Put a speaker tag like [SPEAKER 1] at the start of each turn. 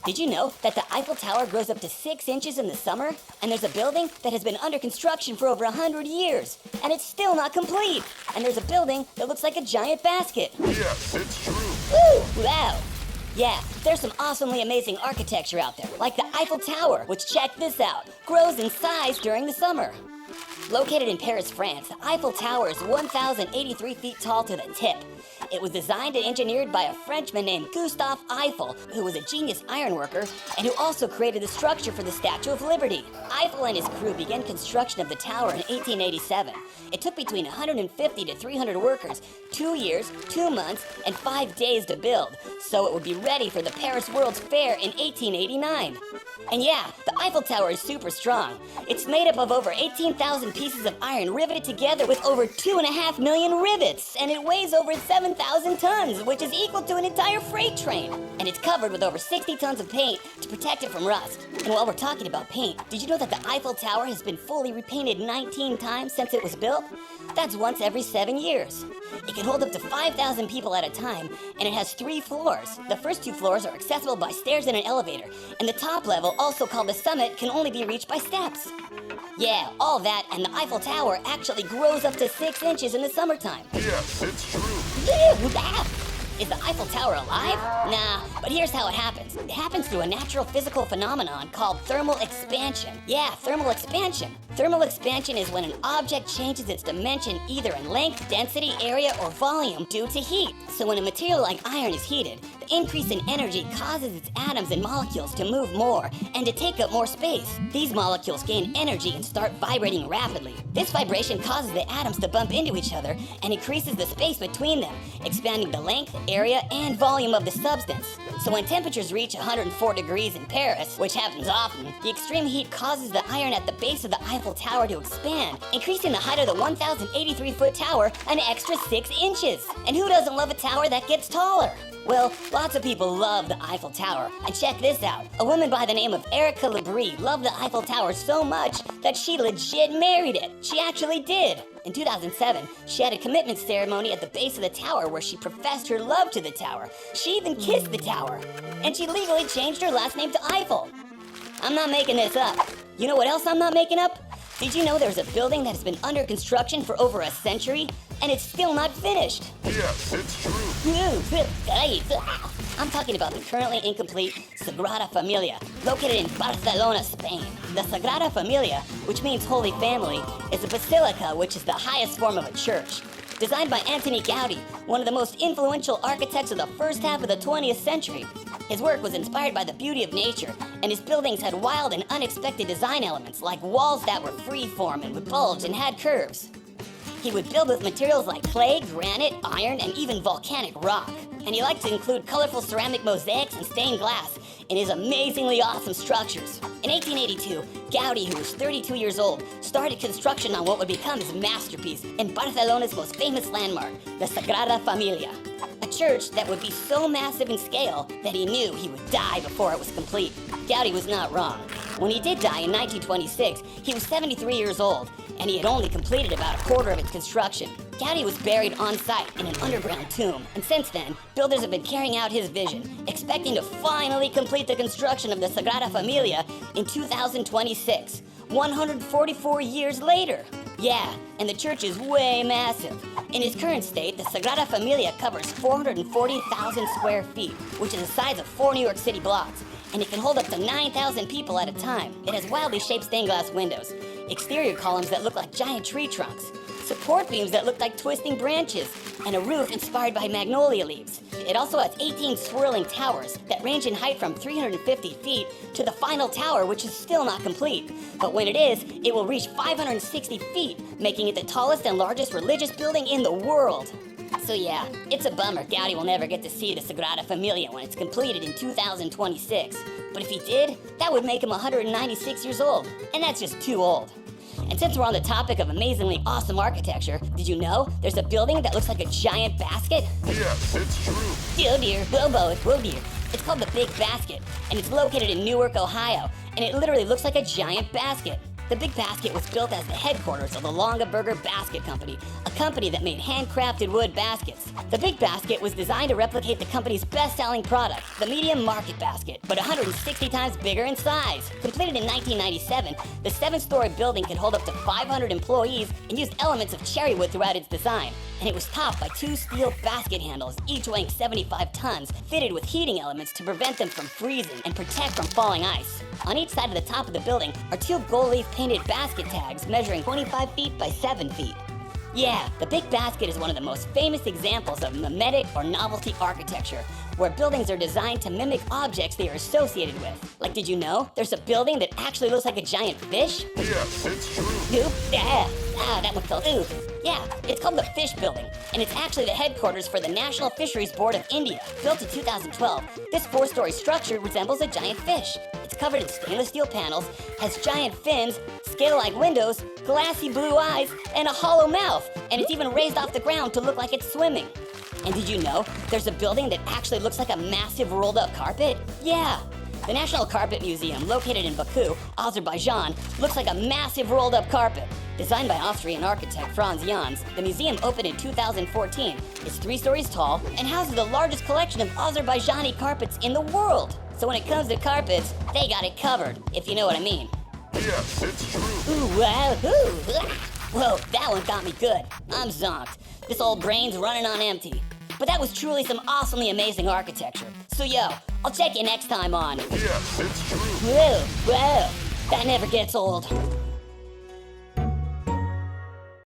[SPEAKER 1] Did you know that the Eiffel Tower grows up to 6 inches in the summer? And there's a building that has been under construction for over 100 years, and it's still not complete. And there's a building that looks like a giant basket.
[SPEAKER 2] Yes, it's true.
[SPEAKER 1] Woo! Wow! Yeah, there's some awesomely amazing architecture out there, like the Eiffel Tower, which, check this out, grows in size during the summer. Located in Paris, France, the Eiffel Tower is 1,083 feet tall to the tip. It was designed and engineered by a Frenchman named Gustave Eiffel, who was a genius ironworker and who also created the structure for the Statue of Liberty. Eiffel and his crew began construction of the tower in 1887. It took between 150 to 300 workers, 2 years, 2 months, and 5 days to build, so it would be ready for the Paris World's Fair in 1889. And yeah, the Eiffel Tower is super strong. It's made up of over 18,000 pieces of iron riveted together with over 2.5 million rivets, and it weighs over 7,000 tons, which is equal to an entire freight train. And it's covered with over 60 tons of paint to protect it from rust. And while we're talking about paint, did you know that the Eiffel Tower has been fully repainted 19 times since it was built? That's once every 7 years. It can hold up to 5,000 people at a time, and it has 3 floors. The first 2 floors are accessible by stairs and an elevator, and the top level, also called the summit, can only be reached by steps. Yeah, all that, and the Eiffel Tower actually grows up to 6 inches in the summertime.
[SPEAKER 2] Yes, it's true.
[SPEAKER 1] Is the Eiffel Tower alive? Nah, but here's how it happens. It happens through a natural physical phenomenon called thermal expansion. Yeah, thermal expansion. Thermal expansion is when an object changes its dimension either in length, density, area, or volume due to heat. So when a material like iron is heated, the increase in energy causes its atoms and molecules to move more and to take up more space. These molecules gain energy and start vibrating rapidly. This vibration causes the atoms to bump into each other and increases the space between them, expanding the length, area, and volume of the substance. So when temperatures reach 104 degrees in Paris, which happens often, the extreme heat causes the iron at the base of the Eiffel Tower to expand, increasing the height of the 1,083-foot tower an extra 6 inches. And who doesn't love a tower that gets taller? Well, lots of people love the Eiffel Tower. And check this out. A woman by the name of Erica Labrie loved the Eiffel Tower so much that she legit married it. She actually did. In 2007, she had a commitment ceremony at the base of the tower where she professed her love to the tower. She even kissed the tower. And she legally changed her last name to Eiffel. I'm not making this up. You know what else I'm not making up? Did you know there's a building that has been under construction for over a century, and it's still not finished?
[SPEAKER 2] Yes, it's true.
[SPEAKER 1] I'm talking about the currently incomplete Sagrada Familia, located in Barcelona, Spain. The Sagrada Familia, which means Holy Family, is a basilica which is the highest form of a church. Designed by Antoni Gaudi, one of the most influential architects of the first half of the 20th century. His work was inspired by the beauty of nature, and his buildings had wild and unexpected design elements like walls that were free-form and would bulge and had curves. He would build with materials like clay, granite, iron, and even volcanic rock. And he liked to include colorful ceramic mosaics and stained glass in his amazingly awesome structures. In 1882, Gaudi, who was 32 years old, started construction on what would become his masterpiece in Barcelona's most famous landmark, the Sagrada Familia. A church that would be so massive in scale that he knew he would die before it was complete. Gaudi was not wrong. When he did die in 1926, he was 73 years old, and he had only completed about a quarter of its construction. Gaudi was buried on site in an underground tomb, and since then, builders have been carrying out his vision, expecting to finally complete the construction of the Sagrada Familia in 2026, 144 years later. Yeah, and the church is way massive. In its current state, the Sagrada Familia covers 440,000 square feet, which is the size of 4 New York City blocks, and it can hold up to 9,000 people at a time. It has wildly shaped stained glass windows, exterior columns that look like giant tree trunks, support beams that look like twisting branches, and a roof inspired by magnolia leaves. It also has 18 swirling towers that range in height from 350 feet to the final tower, which is still not complete. But when it is, it will reach 560 feet, making it the tallest and largest religious building in the world. So yeah, it's a bummer Gaudi will never get to see the Sagrada Familia when it's completed in 2026. But if he did, that would make him 196 years old, and that's just too old. And since we're on the topic of amazingly awesome architecture, did you know there's a building that looks like a giant basket?
[SPEAKER 2] Yes, it's true.
[SPEAKER 1] Oh dear, Bobo, oh dear. It's called the Big Basket, and it's located in Newark, Ohio, and it literally looks like a giant basket. The Big Basket was built as the headquarters of the Longaberger Basket Company, a company that made handcrafted wood baskets. The Big Basket was designed to replicate the company's best-selling product, the medium market basket, but 160 times bigger in size. Completed in 1997, the 7-story building could hold up to 500 employees and used elements of cherry wood throughout its design. And it was topped by 2 steel basket handles, each weighing 75 tons, fitted with heating elements to prevent them from freezing and protect from falling ice. On each side of the top of the building are 2 gold leaf painted basket tags measuring 25 feet by 7 feet. Yeah, the Big Basket is one of the most famous examples of mimetic or novelty architecture, where buildings are designed to mimic objects they are associated with. Like, did you know there's a building that actually looks like a giant fish?
[SPEAKER 2] Yes, it's true.
[SPEAKER 1] Oop, yeah. That one felt oop. Yeah, it's called the Fish Building, and it's actually the headquarters for the National Fisheries Board of India. Built in 2012, this 4-story structure resembles a giant fish. It's covered in stainless steel panels, has giant fins, scale-like windows, glassy blue eyes, and a hollow mouth, and it's even raised off the ground to look like it's swimming. And did you know there's a building that actually looks like a massive rolled-up carpet? Yeah. The National Carpet Museum, located in Baku, Azerbaijan, looks like a massive rolled-up carpet. Designed by Austrian architect Franz Jans, the museum opened in 2014. It's 3 stories tall and houses the largest collection of Azerbaijani carpets in the world. So when it comes to carpets, they got it covered, if you know what I mean.
[SPEAKER 2] Yes, it's true.
[SPEAKER 1] Ooh, wow, ooh, ah. Whoa, that one got me good. I'm zonked. This old brain's running on empty. But that was truly some awesomely amazing architecture. So yo, I'll check you next time on.
[SPEAKER 2] Yes, it's true.
[SPEAKER 1] Whoa, that never gets old.